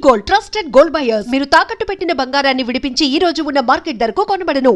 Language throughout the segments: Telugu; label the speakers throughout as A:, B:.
A: Gold trusted gold buyers. మీరు తాకట్టు పెట్టిన బంగారాన్ని విడిపించి ఈ రోజు ఉన్న మార్కెట్ ధరకు కొనబడను.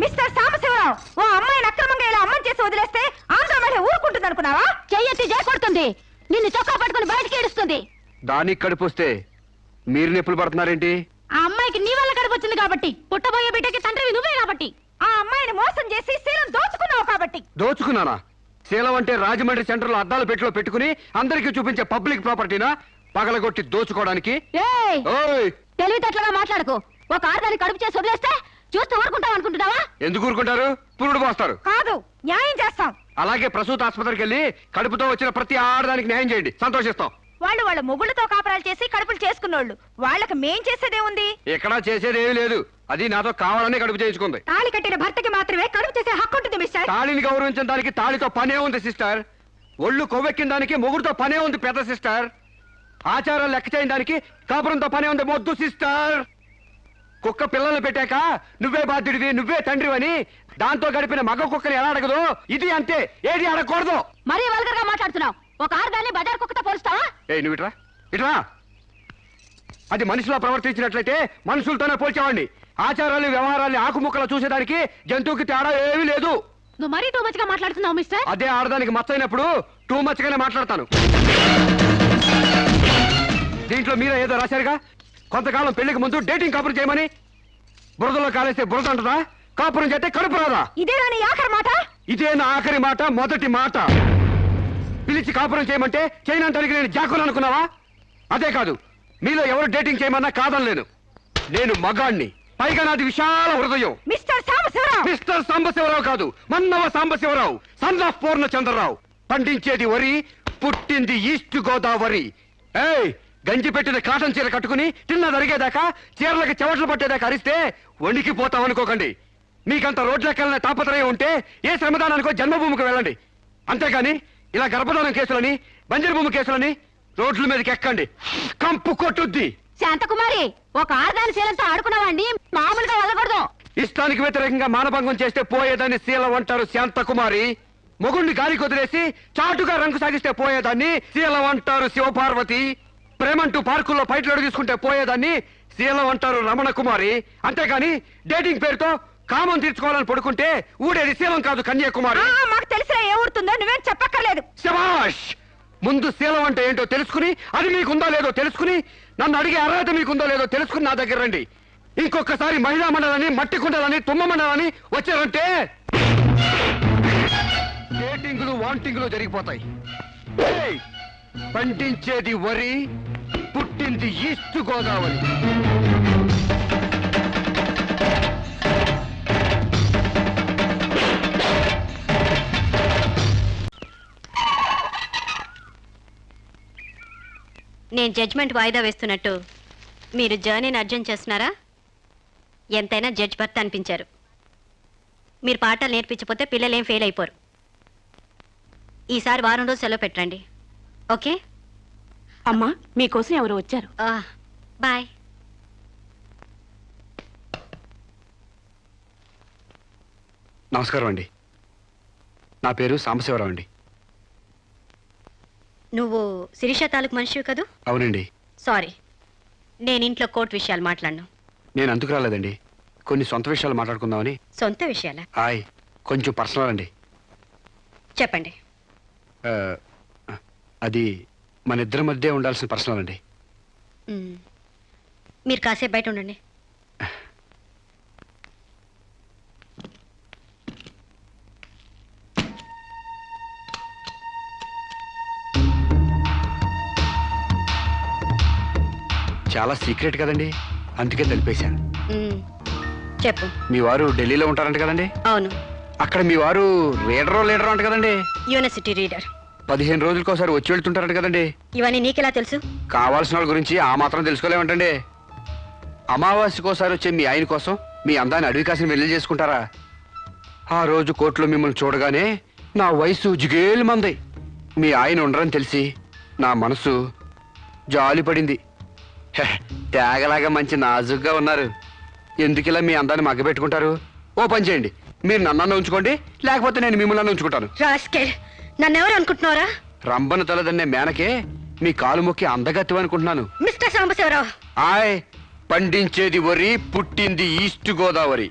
B: మిస్టర్ సాంబశివరావు, ఓ అమ్మాయిని అక్రమంగా ఇలా అమ్మని చేసి వదిలేస్తే ఆంధ్ర మహిళ ఊరుకుంటుంది అనుకున్నావా? చెయ్యెత్తి చేకొడుతుంది, నిన్ను చొక్కా పట్టుకుని బయటికి ఏడుస్తుంది.
C: దానికి కడుపొస్తే మీరు నొప్పులు పడుతున్నారేంటి?
B: ఆ అమ్మాయికి నీ వల్ల కడుపు వచ్చింది కాబట్టి, పుట్టబోయే బిడ్డకి తండ్రివి నువ్వే కాబట్టి, ఆ అమ్మాయిని మోసం చేసి శీలం దోచుకున్నావు కాబట్టి.
C: దోచుకున్నానా? శీలం అంటే రాజమండ్రి సెంటర్ లో అద్దాల పెట్టిలో పెట్టుకుని అందరికీ చూపించే పబ్లిక్ ప్రాపర్టీనా పగలగొట్టి దోచుకోవడానికి?
B: తెలివితేటలుగా మాట్లాడకు. ఒక ఆడదాన్ని కడుపు చేసి వదిలేస్తే చూస్తూ ఊరుకుంటాం అనుకుంటున్నావా?
C: ఎందుకు ఊరుకుంటారు? పురుడు పోస్తారు.
B: కాదు, న్యాయం చేస్తాం.
C: అలాగే ప్రసూత ఆసుపత్రికి వెళ్ళి కడుపుతో వచ్చిన ప్రతి ఆడదానికి న్యాయం చేయండి, సంతోషిస్తాం.
B: వాళ్ళు వాళ్ళ మొగుళ్ళతో కాపరాలు చేసి కడుపులు చేసుకున్నోళ్ళు, వాళ్ళకి మేం చేసేదే ఉంది?
C: ఎక్కడా చేసేదేమీ లేదు. అది నాతో కావాలని కడుపు చేయించుకుంది.
B: తాళి కట్టిన భర్తకి మాత్రమే కడుపు చేసే హక్కు ఉంటుంది మిస్టర్.
C: తాళిని గౌరవించిన దానికి తాళితో పనే ఉంది సిస్టర్. ఒళ్ళు కొవ్వెక్కిన దానికి మొగుడుతో పనే ఉంది పెద్ద సిస్టర్. ఆచారాలు లెక్క చేయని దానికి కాపురంతో పనే ఉంది మొద్దు సిస్టర్. కుక్క పిల్లలు పెట్టాక నువ్వే బాధ్యుడివి, నువ్వే తండ్రివని దాంతో గడిపిన మగ కుక్కని ఎలా అడగదు, ఇది అంతే. ఏది అడగకూడదు.
B: మరీ వల్గర్ గా మాట్లాడుతున్నావు. ఒక ఆడదాన్ని బజార్ కుక్కతో పోలుస్తావా?
C: నువ్వు ఇట్రా ఇట్రా. అది మనిషిలో ప్రవర్తించినట్లయితే మనుషులతోనే పోల్చేవాడిని. ఆచారాలు వ్యవహారాన్ని ఆకుముక్కలు చూసేదానికి జంతువుకి తేడా ఏమీ లేదు.
B: నువ్వు మరీ టూ మచ్ గా మాట్లాడుతున్నావు మిస్టర్.
C: అదే ఆడదానికి మచ్చైనప్పుడు టూ మచ్ గానే మాట్లాడతాను. దీంట్లో మీరే ఏదో రాశారుగా, కొంతకాలం పెళ్లికి ముందు డేటింగ్ కాపురం చేయమని. బురదలో కాలేస్తే బురద అంటదా? కాపురం చేస్తే కడుపు రాదా?
B: ఇదేనా నీ ఆఖరి మాట?
C: ఇదే నా ఆఖరి మాట, మొదటి మాట. పిలిచి కాపురం చేయమంటే చేయనంటానికి నేను జాకులు అనుకున్నావా? అదే కాదు, మీలో ఎవరు డేటింగ్ చేయమన్నా కాదనలేను. నేను మగాణ్ణి, పైగా నాది విశాల హృదయం.
B: మిస్టర్ సాంబశివరావు.
C: మిస్టర్ సాంబశివరావు కాదు, మన్నవ సాంబశివరావు, సన్ ఆఫ్ పూర్ణచంద్రరావు. పండించేది వరి, పుట్టింది ఈస్ట్ గోదావరి. గంజి పెట్టిన కాటన్ చీర కట్టుకుని తిన్న జరిగేదాకా చీరలకి చెవట్లు పట్టేదాకా అరిస్తే వణికిపోతామనుకోకండి. మీకంత రోడ్లెక్కాలనే తాపత్రయం ఉంటే ఏ శ్రమదానానికో జన్మభూమికి వెళ్ళండి. అంతేకాని ఇలా గర్భధానం కేసులని, బంజరు భూమి కేసులని రోడ్ల మీదకి ఎక్కండి, కంపు కొట్టుద్ది.
B: శాంతకుమారి, ఒక ఆడదాని శీలంతో ఆడుకున్నావండి, మామూలుగా వదలకూడదు.
C: ఇష్టానికి వ్యతిరేకంగా మానభంగం చేస్తే పోయేదాన్ని శీలం అంటారు శాంతకుమారి. మొగుణ్ణి గాలికి వదిలేసి చాటుగా రంగు సాగిస్తే పోయేదాన్ని శీలం అంటారు శివపార్వతి. ప్రేమంటూ పార్కుల్లో ఫైట్లు అడుగుసుకుంటే పోయేదాన్ని శీలం అంటారు రమణ కుమారి. అంతేగాని డేటింగ్ పేరుతో కామం తీర్చుకోవాలని పడుకుంటే ఊడేది శీలం కాదు కన్యాకుమారి.
B: మాకు తెలిసినా ఏ ఊరుతుందో నువ్వేం చెప్పక్కర్లేదు.
C: శభాష్! ముందు శీలం అంటే ఏంటో తెలుసుకుని, అది మీకుందో లేదో తెలుసుకుని, నన్ను అడిగే అర్హత మీకుందో లేదో తెలుసుకుని నా దగ్గర రండి. ఇంకొకసారి మహిళా మండలని, మట్టి కుండలని, తుమ్మ మండలని వచ్చారంటే డేటింగ్లు వాంటింగ్లు జరిగిపోతాయి. పండించేది వరి, పుట్టింది ఈస్ట్ గోదావరి.
D: నేను జడ్జ్మెంట్ వాయిదా వేస్తున్నట్టు మీరు జర్నీని అర్జెంట్ చేస్తున్నారా? ఎంతైనా జడ్జ్ భర్త అనిపించారు. మీరు పాఠాలు నేర్పించకపోతే పిల్లలేం ఫెయిల్ అయిపోరు. ఈసారి వారం రోజు సెలవు పెట్టండి, ఓకే?
B: అమ్మా, మీకోసం ఎవరు వచ్చారు.
D: బాయ్.
C: నమస్కారం అండి, నా పేరు సాంబశివరావు అండి.
D: నువ్వు శిరీష తాలూకు మనిషివి కదూ?
C: అవునండి.
D: సారీ, నేను ఇంట్లో కోర్టు విషయాలు మాట్లాడను.
C: నేను అందుకు రాలేదండి, కొన్ని సొంత విషయాలు మాట్లాడుకుందామని.
D: సొంత విషయాలా?
C: హాయ్, కొంచెం పర్సనల్ అండి.
D: చెప్పండి.
C: అది మన ఇద్దరి మధ్య ఉండాల్సిన పర్సనల్ అండి.
D: మీరు కాసేపు బయట ఉండండి.
C: చాలా సీక్రెట్ కదండి, అందుకే తెలిపేశాను.
D: చెప్పు.
C: మీ వారు ఢిల్లీలో ఉంటారంట కదండి?
D: అవును,
C: అక్కడ మీ వారు లీడరో అంట కదండి?
D: University reader.
C: 15 రోజులకోసారి వచ్చి వెళ్తుంటారంట కదండి?
D: ఇవన్నీ నీకెలా తెలుసు?
C: కావాల్సిన వాళ్ళ గురించి ఆ మాత్రం తెలుసుకోలేమంటండి. అమావాస్యకోసారి వచ్చే మీ ఆయన కోసం మీ అందాన్ని అడవి కాసిన వెళ్ళి చేసుకుంటారా? ఆ రోజు కోర్టులో మిమ్మల్ని చూడగానే నా వయసు జిగేలు మంది. మీ ఆయన ఉండరని తెలిసి నా మనసు జాలి పడింది. తేగలాగా మంచి నాజుగ్గా ఉన్నారు. ఎందుకిలా మీ అందాన్ని మగ్గబెట్టుకుంటారు? ఓ పని చేయండి, మీరు నన్ను ఉంచుకోండి, లేకపోతే నేను మిమ్మల్ని ఉంచుకుంటాను.
D: రాస్కెల్, నన్నెవరు అనుకుంటున్నారా?
C: రంబన తలదన్నే మేనకే మీ కాలు మొక్కి అందగత్తి అనుకుంటున్నాను.
D: మిస్టర్ సాంబశివరావు,
C: ఆయ్, పండించేది వరి, పుట్టింది ఈస్ట్ గోదావరి.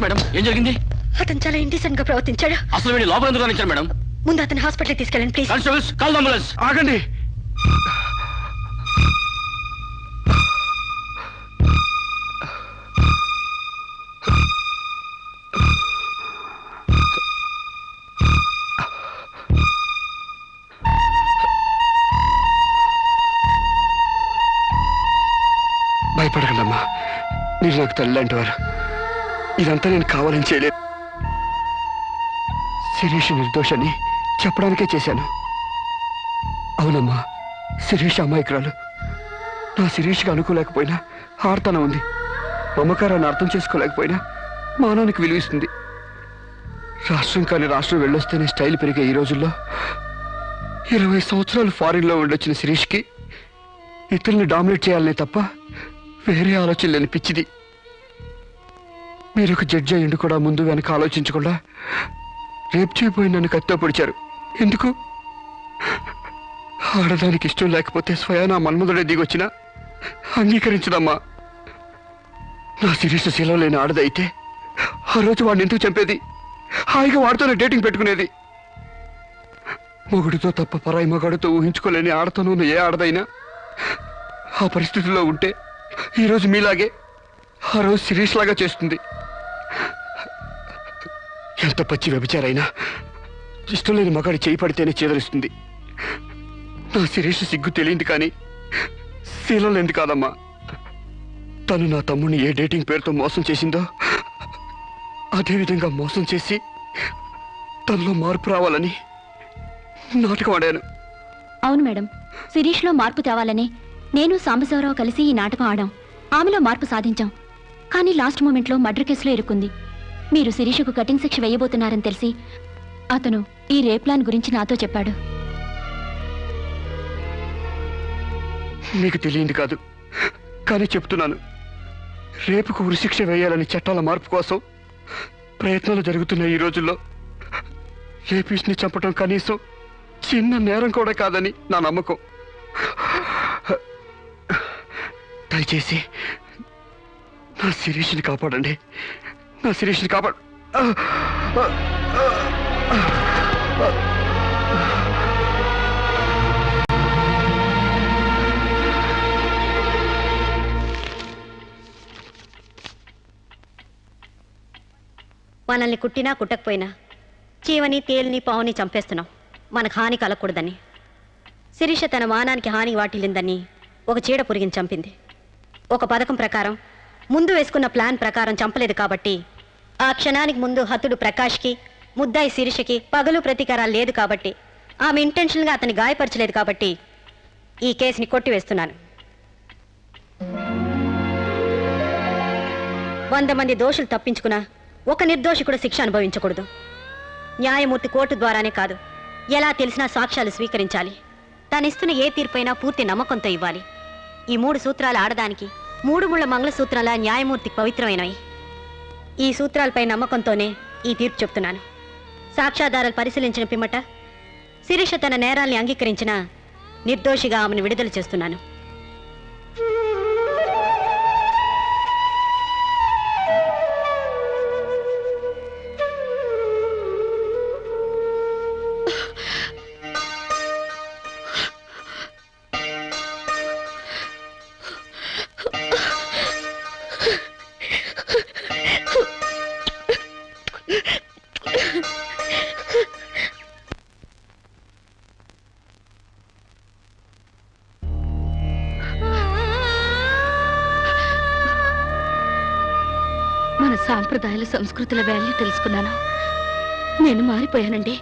E: మేడం, ఏం జరిగింది?
D: అతను చాలా ఇండిసెంట్ గా ప్రవర్తించాడు.
E: అసలు వీడి లోపల ఎందుకు రానిచ్చారు మేడం?
D: ముందు అతను హాస్పిటల్ తీసుకెళ్ళండి please.
E: Constables, call the ambulance.
C: ఆగండి. భయపడకండి అమ్మా, మీరు నాకు తల్లి లాంటి వారు. ఇదంతా నేను కావాలని చేయలేదు. శిరీష్ నిర్దోషాన్ని చెప్పడానికే చేశాను. అవునమ్మా, శిరీష్ అమాయకురాలు. నా శిరీష్కి అనుకోలేకపోయినా ఆర్తన ఉంది. మమకారాన్ని అర్థం చేసుకోలేకపోయినా మానవునికి విలువిస్తుంది. రాష్ట్రం కాని రాష్ట్రం వెళ్ళొస్తేనే స్టైల్ పెరిగే ఈ రోజుల్లో 20 సంవత్సరాలు ఫారిన్లో ఉండొచ్చిన శిరీష్కి ఇతరుల్ని డామినేట్ చేయాలనే తప్ప వేరే ఆలోచన లేని పిచ్చిది. మీరు ఒక జడ్జి అయ్యిండు కూడా ముందు వెనక ఆలోచించకుండా రేపు చేయబోయి నన్ను కత్తితో పొడిచారు. ఎందుకు? ఆడదానికి ఇష్టం లేకపోతే స్వయానా మన్మధుడే దిగొచ్చినా అంగీకరించదమ్మా. నా శిరీష్ శీలం లేని ఆడదైతే ఆ రోజు వాడిని ఎందుకు చంపేది? హాయిగా వాడితోనే డేటింగ్ పెట్టుకునేది. మొగుడితో తప్ప పరాయి మగాడితో ఊహించుకోలేని ఆడతోనూ ఉన్న ఏ ఆడదైనా ఆ పరిస్థితుల్లో ఉంటే ఈరోజు మీలాగే ఆ రోజు శిరీష్ లాగా చేస్తుంది. ఎంత పచ్చి వ్యభిచారైనా ఇష్టం లేని మగాడి చేయి పడితేనే చేదరిస్తుంది. నా శిరీష్ సిగ్గు తెలియంది కానీ శీలం లేనిది కాదమ్మా. తను నా తమ్ముడిని ఏ డేటింగ్ పేరుతో మోసం చేసిందో అదేవిధంగా మోసం చేసి తనలో మార్పు రావాలని నాటకం ఆడాను.
B: అవును మేడం, శిరీష్లో మార్పు తేవాలని నేను సాంబశివరావు కలిసి ఈ నాటకం ఆడాం. ఆమెలో మార్పు సాధించాం. కానీ లాస్ట్ మూమెంట్లో మర్డర్ కేసులో ఇరుక్కుంది. మీరు శిరీషకు కటింగ్ శిక్ష వేయబోతున్నారని తెలిసి అతను ఈ రేప్ ప్లాన్ గురించి నాతో చెప్పాడు.
C: మీకు తెలియంది కాదు కానీ చెప్తున్నాను. రేపుకు ఉరిశిక్ష వేయాలని చట్టాల మార్పు కోసం ప్రయత్నాలు జరుగుతున్న ఈ రోజుల్లో రేపిస్ట్ని చంపటం కనీసం చిన్న నేరం కూడా కాదని నా నమ్మకం. దయచేసి నా శిరీష్ని కాపాడండి. నా శిరీష్ని కాపాడు.
D: మనల్ని కుట్టినా కుట్టకపోయినా చీవని తేలిని పావుని చంపేస్తున్నాం మనకు హాని కలగకూడదని. శిరీష తన మానానికి హాని వాటిల్లిందని ఒక చీడ పురిగిని చంపింది. ఒక పథకం ప్రకారం ముందు వేసుకున్న ప్లాన్ ప్రకారం చంపలేదు కాబట్టి, ఆ క్షణానికి ముందు హతుడు ప్రకాష్కి, ముద్దాయి శిరీషకి పగలు ప్రతీకారాలు లేదు కాబట్టి, ఆమె ఇంటెన్షన్గా అతన్ని గాయపరచలేదు కాబట్టి ఈ కేసుని కొట్టివేస్తున్నాను. 100 మంది దోషులు తప్పించుకున్నా ఒక నిర్దోషి కూడా శిక్ష అనుభవించకూడదు. న్యాయమూర్తి కోర్టు ద్వారానే కాదు, ఎలా తెలిసినా సాక్ష్యాలు స్వీకరించాలి. తనిస్తున్న ఏ తీర్పైనా పూర్తి నమ్మకంతో ఇవ్వాలి. ఈ 3 సూత్రాలు ఆడదానికి 3 ముళ్ళ మంగళసూత్రాల న్యాయమూర్తికి పవిత్రమైనవి. ఈ సూత్రాలపై నమ్మకంతోనే ఈ తీర్పు చెప్తున్నాను. సాక్ష్యాధారాలు పరిశీలించిన పిమ్మట శిరీష తన నేరాల్ని అంగీకరించిన నిర్దోషిగా ఆమెను విడుదల చేస్తున్నాను.
B: మన సాంప్రదాయాల సంస్కృతుల వాల్యూ తెలుసుకున్నాను. నేను మారిపోయానండి.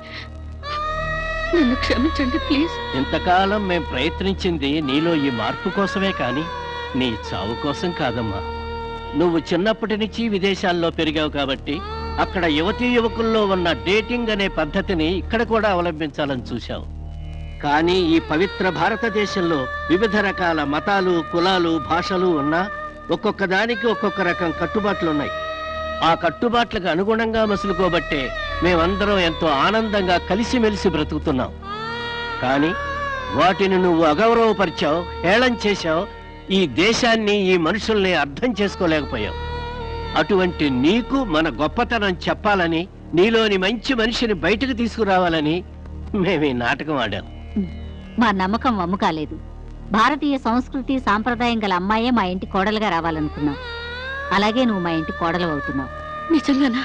B: నన్ను క్షమించండి ప్లీజ్.
F: ఇంతకాలం మేం ప్రయత్నించింది నీలో ఈ మార్పు కోసమే కాని నీ చావు కోసం కాదమ్మా. నువ్వు చిన్నప్పటి నుంచి విదేశాల్లో పెరిగావు కాబట్టి అక్కడ యువతీ యువకుల్లో ఉన్న డేటింగ్ అనే పద్ధతిని ఇక్కడ కూడా అవలంబించాలని చూశావు. కానీ ఈ పవిత్ర భారతదేశంలో వివిధ రకాల మతాలు, కులాలు, భాషలు ఉన్నా ఒక్కొక్క దానికి ఒక్కొక్క రకం కట్టుబాట్లున్నాయి. ఆ కట్టుబాట్లకు అనుగుణంగా మసులుకోబట్టే మేమందరం ఎంతో ఆనందంగా కలిసిమెలిసి బ్రతుకుతున్నాం. కానీ వాటిని నువ్వు అగౌరవపరిచావు, హేళన చేశావు. ఈ దేశాన్ని, ఈ మనుషుల్ని అర్థం చేసుకోలేకపోయావు. అటువంటి నీకు మన గొప్పతనం చెప్పాలని, నీలోని మంచి మనిషిని బయటకు తీసుకురావాలని మేము ఈ నాటకం ఆడాం.
G: మా నమ్మకం వమ్ము కాలేదు. భారతీయ సంస్కృతి సాంప్రదాయం గల అమ్మాయే మా ఇంటి కోడలుగా రావాలనుకున్నాం. అలాగే నువ్వు మా ఇంటి కోడలు అవుతున్నావు.
B: నిజంగానా?